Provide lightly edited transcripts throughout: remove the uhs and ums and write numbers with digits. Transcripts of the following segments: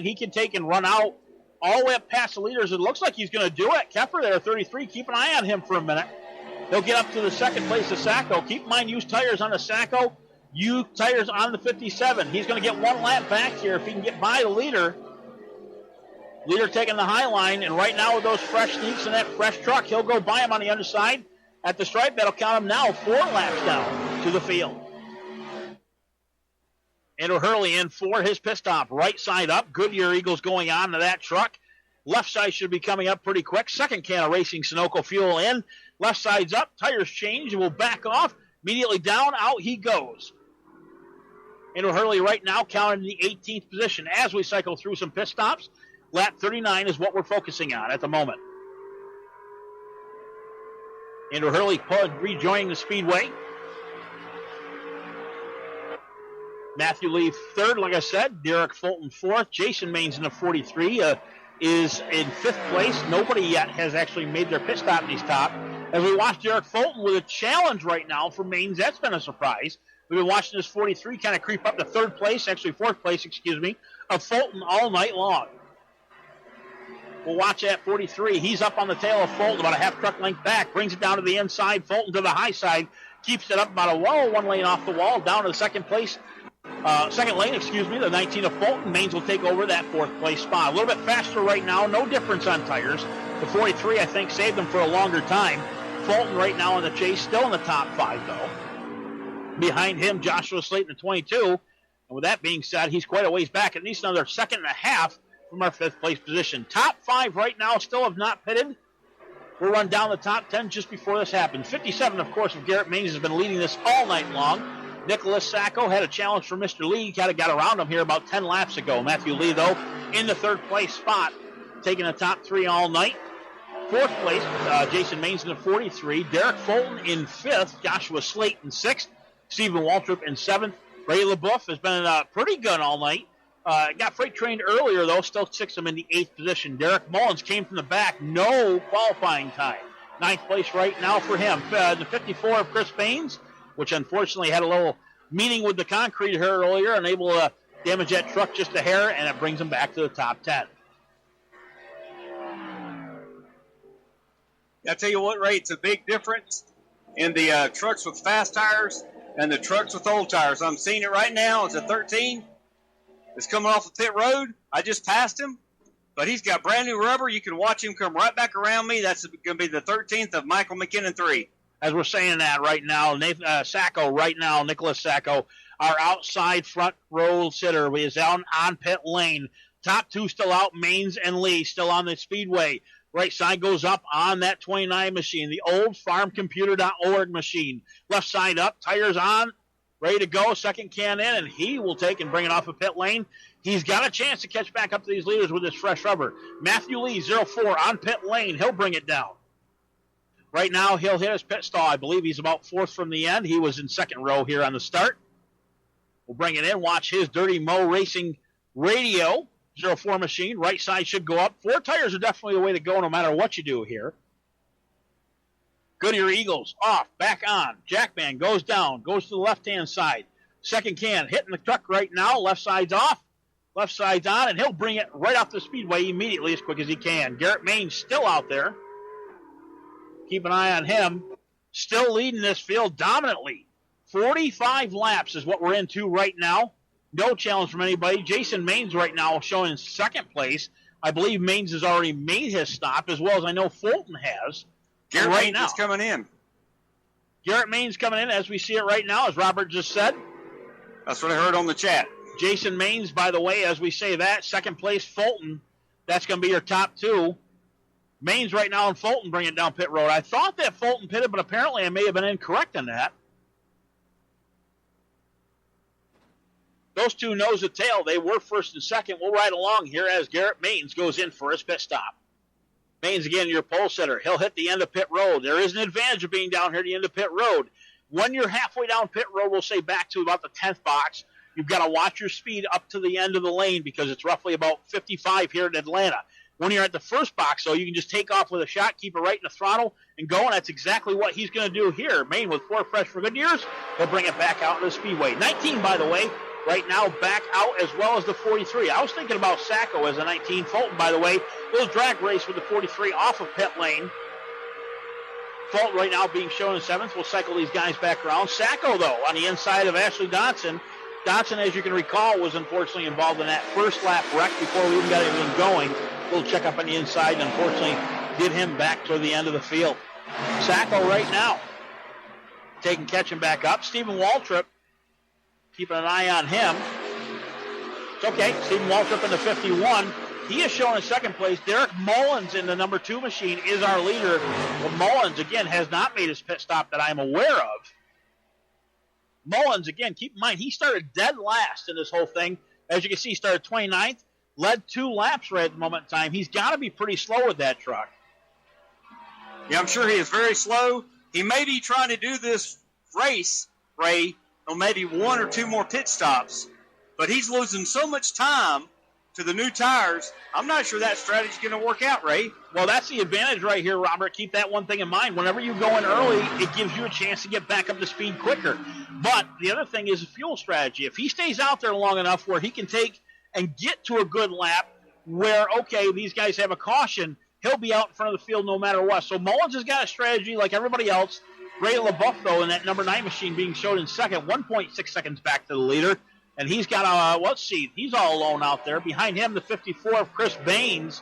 he can take and run out all the way up past the leaders. It looks like he's going to do it. Kepper there, 33. Keep an eye on him for a minute. He'll get up to the second place of Sacco. Keep in mind, used tires on the Sacco, used tires on the 57. He's going to get one lap back here if he can get by the leader. Leader taking the high line, and right now with those fresh sneaks and that fresh truck, he'll go by him on the underside at the stripe. That'll count him now 4 laps down to the field. Andrew Hurley in for his pit stop. Right side up. Goodyear Eagles going on to that truck. Left side should be coming up pretty quick. Second can of Racing Sunoco fuel in. Left side's up. Tires change. Will back off. Immediately down. Out he goes. Andrew Hurley right now counted in the 18th position as we cycle through some pit stops. Lap 39 is what we're focusing on at the moment. Andrew Hurley rejoining the speedway. Matthew Lee third, like I said. Derek Fulton fourth. Jason Maines in the 43 is in fifth place. Nobody yet has actually made their pit stop in these top. As we watch Derek Fulton with a challenge right now for Maines, that's been a surprise. We've been watching this 43 kind of creep up to third place, actually fourth place, of Fulton all night long. We'll watch that 43. He's up on the tail of Fulton, about a half truck length back. Brings it down to the inside. Fulton to the high side. Keeps it up about a wall, 1 lane off the wall. Down to the second place. Second lane, the 19 of Fulton. Maines will take over that fourth place spot. A little bit faster right now. No difference on tires. The 43, I think, saved them for a longer time. Fulton right now in the chase. Still in the top 5, though. Behind him, Joshua Slayton, the 22. And with that being said, he's quite a ways back. At least another second and a half from our fifth place position. Top 5 right now still have not pitted. We'll run down the top 10 just before this happens. 57, of course, of Garrett Maines has been leading this all night long. Nicholas Sacco had a challenge for Mr. Lee. Kind of got around him here about 10 laps ago. Matthew Lee, though, in the third place spot, taking the top 3 all night. Fourth place, Jason Maines in the 43. Derek Fulton in fifth. Joshua Slate in sixth. Stephen Waltrip in seventh. Ray LaBeouf has been pretty good all night. Got freight trained earlier, though. Still sticks him in the 8th position. Derek Mullins came from the back. No qualifying time. 9th place right now for him. The 54 of Chris Baines, which unfortunately had a little meeting with the concrete here earlier, and able to damage that truck just a hair, and it brings him back to the top 10. I tell you what, Ray, it's a big difference in the trucks with fast tires and the trucks with old tires. I'm seeing it right now. It's a 13. It's coming off the pit road. I just passed him, but he's got brand new rubber. You can watch him come right back around me. That's going to be the 13th of Michael McKinnon 3. As we're saying that right now, Sacco right now, Nicholas Sacco, our outside front row sitter, is down on pit lane. Top 2 still out, Maines and Lee still on the speedway. Right side goes up on that 29 machine, the old farmcomputer.org machine. Left side up, tires on, ready to go. Second can in, and he will take and bring it off of pit lane. He's got a chance to catch back up to these leaders with his fresh rubber. Matthew Lee, 04 on pit lane. He'll bring it down. Right now, he'll hit his pit stall. I believe he's about 4th from the end. He was in second row here on the start. We'll bring it in. Watch his Dirty Mo Racing radio. 04 machine. Right side should go up. 4 tires are definitely the way to go no matter what you do here. Goodyear Eagles off, back on. Jackman goes down, goes to the left-hand side. Second can hitting the truck right now. Left side's off. Left side's on, and he'll bring it right off the speedway immediately as quick as he can. Garrett Maines still out there. Keep an eye on him. Still leading this field dominantly. 45 laps is what we're into right now. No challenge from anybody. Jason Maines right now showing in second place. I believe Maines has already made his stop, as well as I know Fulton has. Garrett Maines is coming in. Garrett Maines coming in as we see it right now, as Robert just said. That's what I heard on the chat. Jason Maines, by the way, as we say that, second place Fulton. That's going to be your top 2. Maines right now and Fulton bring it down pit road. I thought that Fulton pitted, but apparently I may have been incorrect in that. Those two nose to tail. They were first and second. We'll ride along here as Garrett Maines goes in for his pit stop. Maines, again, your pole sitter. He'll hit the end of pit road. There is an advantage of being down here at the end of pit road. When you're halfway down pit road, we'll say back to about the 10th box, you've got to watch your speed up to the end of the lane because it's roughly about 55 here in Atlanta. When you're at the first box, though, you can just take off with a shot, keep it right in the throttle, and go, and that's exactly what he's going to do here. Maine with 4 fresh for Goodyears. He'll bring it back out to the speedway. 19, by the way, right now back out, as well as the 43. I was thinking about Sacco as a 19. Fulton, by the way, little drag race with the 43 off of pit lane. Fulton right now being shown in 7th. We'll cycle these guys back around. Sacco, though, on the inside of Ashley Dotson. Dotson, as you can recall, was unfortunately involved in that first lap wreck before we even got anything going. A little check up on the inside, and unfortunately did him back toward the end of the field. Sacco right now catching back up. Stephen Waltrip, keeping an eye on him. It's okay. Stephen Waltrip in the 51. He is shown in second place. Derek Mullins in the number 2 machine is our leader. But Mullins, again, has not made his pit stop that I'm aware of. Mullins, again, keep in mind, he started dead last in this whole thing. As you can see, he started 29th, led 2 laps right at the moment in time. He's got to be pretty slow with that truck. Yeah, I'm sure he is very slow. He may be trying to do this race, Ray, on maybe 1 or 2 more pit stops, but he's losing so much time to the new tires. I'm not sure that strategy is going to work out, Ray. Well, that's the advantage right here, Robert. Keep that one thing in mind. Whenever you go in early, it gives you a chance to get back up to speed quicker. But the other thing is a fuel strategy. If he stays out there long enough where he can take and get to a good lap where, okay, these guys have a caution, he'll be out in front of the field no matter what. So Mullins has got a strategy like everybody else. Ray LaBeouf, though, in that number 9 machine being shown in second, 1.6 seconds back to the leader. And he's got let's see, he's all alone out there. Behind him, the 54 of Chris Baines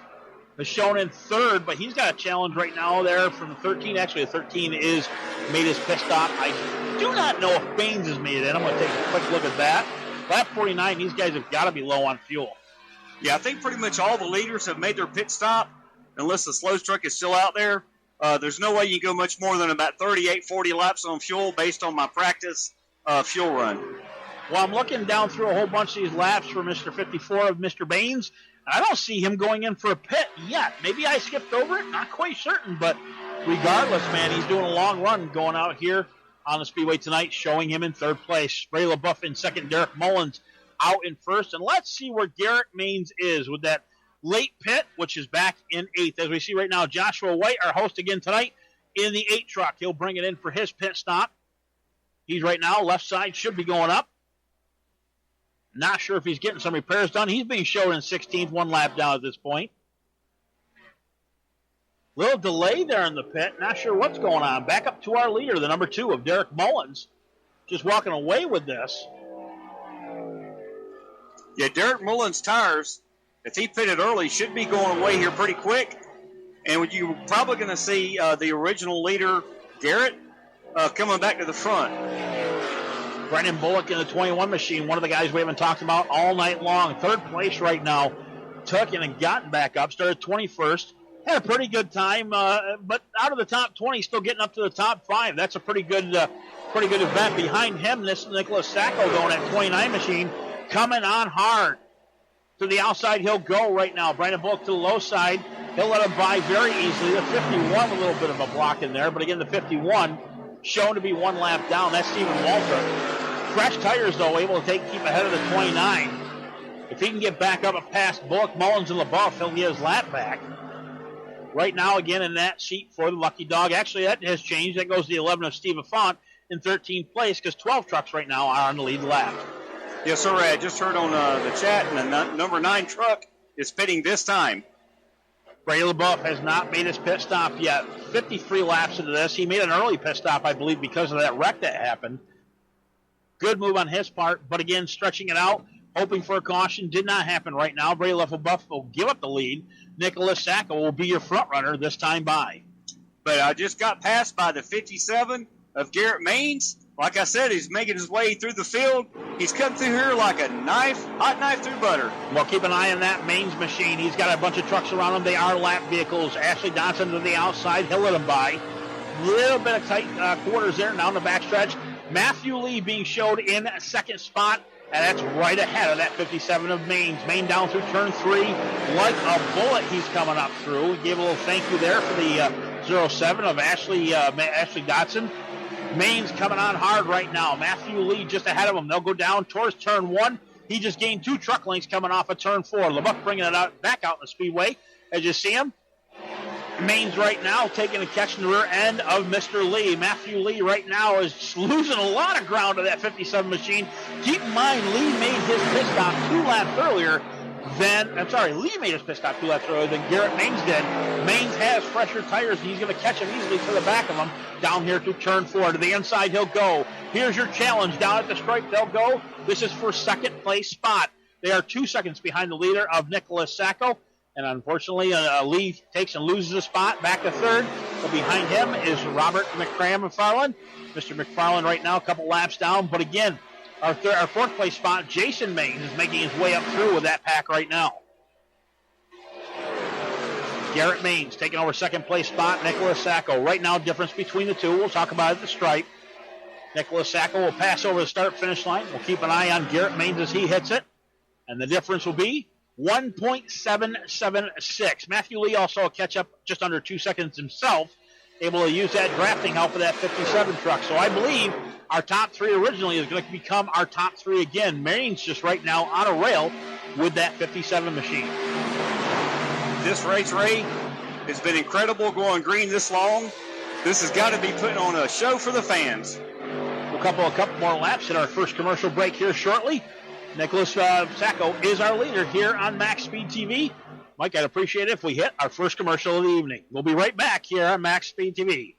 is shown in third, but he's got a challenge right now there from the 13. Actually, the 13 is made his pit stop. I do not know if Baines has made it in. I'm going to take a quick look at that. Lap 49, these guys have got to be low on fuel. Yeah, I think pretty much all the leaders have made their pit stop, unless the slow truck is still out there. There's no way you can go much more than about 38, 40 laps on fuel based on my practice fuel run. Well, I'm looking down through a whole bunch of these laps for Mr. 54 of Mr. Baines. I don't see him going in for a pit yet. Maybe I skipped over it. Not quite certain, but regardless, man, he's doing a long run going out here on the Speedway tonight, showing him in third place. Ray LaBeouf in second, Derek Mullins out in first. And let's see where Garrett Maines is with that late pit, which is back in 8th. As we see right now, Joshua White, our host again tonight, in the 8 truck. He'll bring it in for his pit stop. He's right now, left side should be going up. Not sure if he's getting some repairs done. He's being shown in 16th, 1 lap down at this point. Little delay there in the pit. Not sure what's going on. Back up to our leader, the number 2 of Derek Mullins. Just walking away with this. Yeah, Derek Mullins' tires, if he pitted early, should be going away here pretty quick. And you're probably going to see the original leader, Garrett, coming back to the front. Brendan Bullock in the 21 machine, one of the guys we haven't talked about all night long. Third place right now. Took in and gotten back up. Started 21st. Had a pretty good time, but out of the top 20, still getting up to the top 5. That's a pretty good event. Behind him, this is Nicholas Sacco going at 29 machine, coming on hard. To the outside he'll go right now. Brandon Bullock to the low side. He'll let him by very easily. The 51, a little bit of a block in there, but again, the 51 shown to be 1 lap down. That's Stephen Walter. Fresh tires, though, able to keep ahead of the 29. If he can get back up past Bullock, Mullins, and LaBeouf, he'll get his lap back. Right now, again, in that seat for the Lucky Dog. Actually, that has changed. That goes to the 11 of Steve Affont in 13th place because 12 trucks right now are on the lead lap. Yes, sir. I just heard on the chat, and the number 9 truck is pitting this time. Ray LaBeouf has not made his pit stop yet. 53 laps into this. He made an early pit stop, I believe, because of that wreck that happened. Good move on his part, but again, stretching it out, hoping for a caution. Did not happen right now. Ray LaBeouf will give up the lead. Nicholas Sacco will be your front runner this time by. But I just got passed by the 57 of Garrett Maines. Like I said, he's making his way through the field. He's come through here like a knife, hot knife through butter. Well, keep an eye on that Maines machine. He's got a bunch of trucks around him. They are lap vehicles. Ashley Dotson to the outside. He'll let him by. Little bit of tight quarters there now in the backstretch. Matthew Lee being showed in second spot, and that's right ahead of that 57 of Maines. Maine down through turn 3. Like a bullet, he's coming up through. Gave a little thank you there for the 07 of Ashley Dotson. Maines coming on hard right now. Matthew Lee just ahead of him. They'll go down towards turn 1. He just gained 2 truck lengths coming off of turn 4. LaBeouf bringing it back out in the speedway. As you see him, Maines right now taking a catch in the rear end of Mr. Lee. Matthew Lee right now is losing a lot of ground to that 57 machine. Keep in mind, Lee made his pit stop 2 laps earlier Lee made his pit stop 2 laps earlier than Garrett Maines did. Maines has fresher tires, and he's going to catch him easily to the back of him down here to turn 4. To the inside he'll go. Here's your challenge. Down at the stripe they'll go. This is for second place spot. They are 2 seconds behind the leader of Nicholas Sacco. And unfortunately, Lee takes and loses a spot back to third. But behind him is Robert McFarland. Mr. McFarland right now a couple laps down. But again, our fourth place spot, Jason Maines, is making his way up through with that pack right now. Garrett Maines taking over second place spot, Nicholas Sacco. Right now, difference between the two. We'll talk about it at the stripe. Nicholas Sacco will pass over the start-finish line. We'll keep an eye on Garrett Maines as he hits it. And the difference will be 1.776. Matthew Lee also a catch-up just under 2 seconds himself, able to use that drafting help of that 57 truck. So I believe our top 3 originally is going to become our top 3 again. Maines just right now on a rail with that 57 machine. This race, Ray, has been incredible going green this long. This has got to be putting on a show for the fans. A couple more laps at our first commercial break here shortly. Nicholas Sacco is our leader here on Max Speed TV. Mike, I'd appreciate it if we hit our first commercial of the evening. We'll be right back here on Max Speed TV.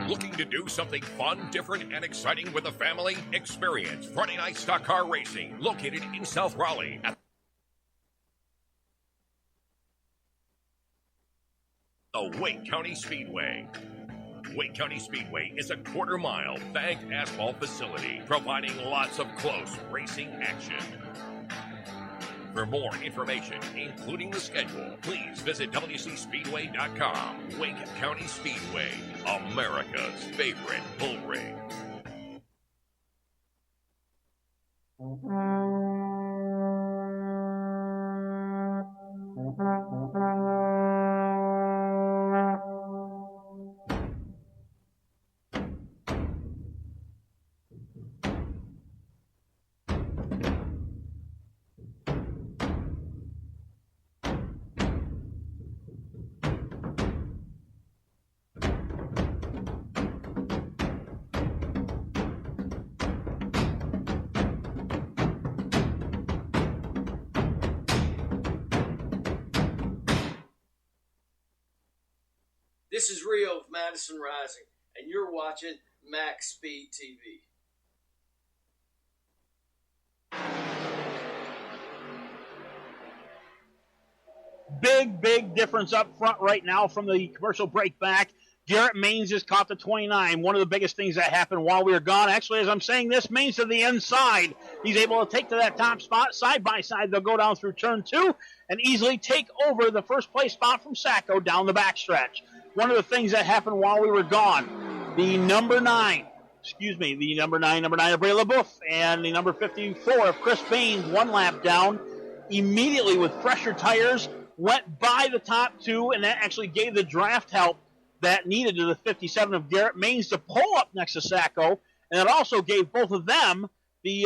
Looking to do something fun, different, and exciting with the family? Experience Friday Night Stock Car Racing, located in South Raleigh at the Wake County Speedway. Wake County Speedway is a quarter-mile banked asphalt facility providing lots of close racing action. For more information, including the schedule, please visit WCSpeedway.com. Wake County Speedway, America's favorite bull ring. This is Rio of Madison Rising, and you're watching Max Speed TV. Big difference up front right now from the commercial break back. Garrett Maines just caught the 29. One of the biggest things that happened while we were gone. Actually, as I'm saying this, Maines to the inside. He's able to take to that top spot. Side by side, they'll go down through turn 2 and easily take over the first place spot from Sacco down the backstretch. One of the things that happened while we were gone, the number 9 of Bray LaBeouf and the number 54 of Chris Baines, 1 lap down, immediately with fresher tires, went by the top 2, and that actually gave the draft help that needed to the 57 of Garrett Maines to pull up next to Sacco, and it also gave both of them the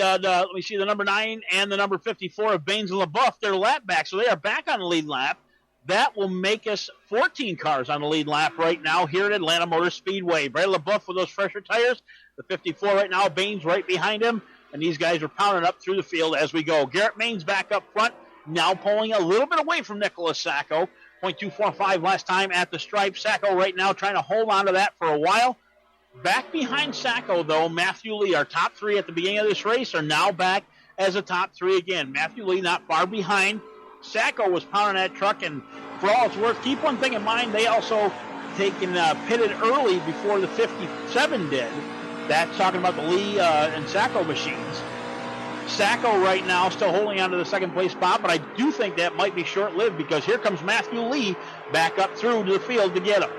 number 9 and the number 54 of Baines and LaBeouf their lap back, so they are back on the lead lap. That will make us 14 cars on the lead lap right now here at Atlanta Motor Speedway. Bray LaBeouf with those fresher tires, the 54 right now, Baines right behind him, and these guys are pounding up through the field as we go. Garrett Maines back up front, now pulling a little bit away from Nicholas Sacco. 0.245 last time at the stripe. Sacco right now trying to hold on to that for a while. Back behind Sacco, though, Matthew Lee, our top 3 at the beginning of this race, are now back as a top 3 again. Matthew Lee not far behind. Sacco was pounding that truck, and for all it's worth, keep one thing in mind, they also pitted early before the 57 did. That's talking about the Lee and Sacco machines. Sacco right now still holding on to the second place spot, but I do think that might be short-lived because here comes Matthew Lee back up through to the field to get him.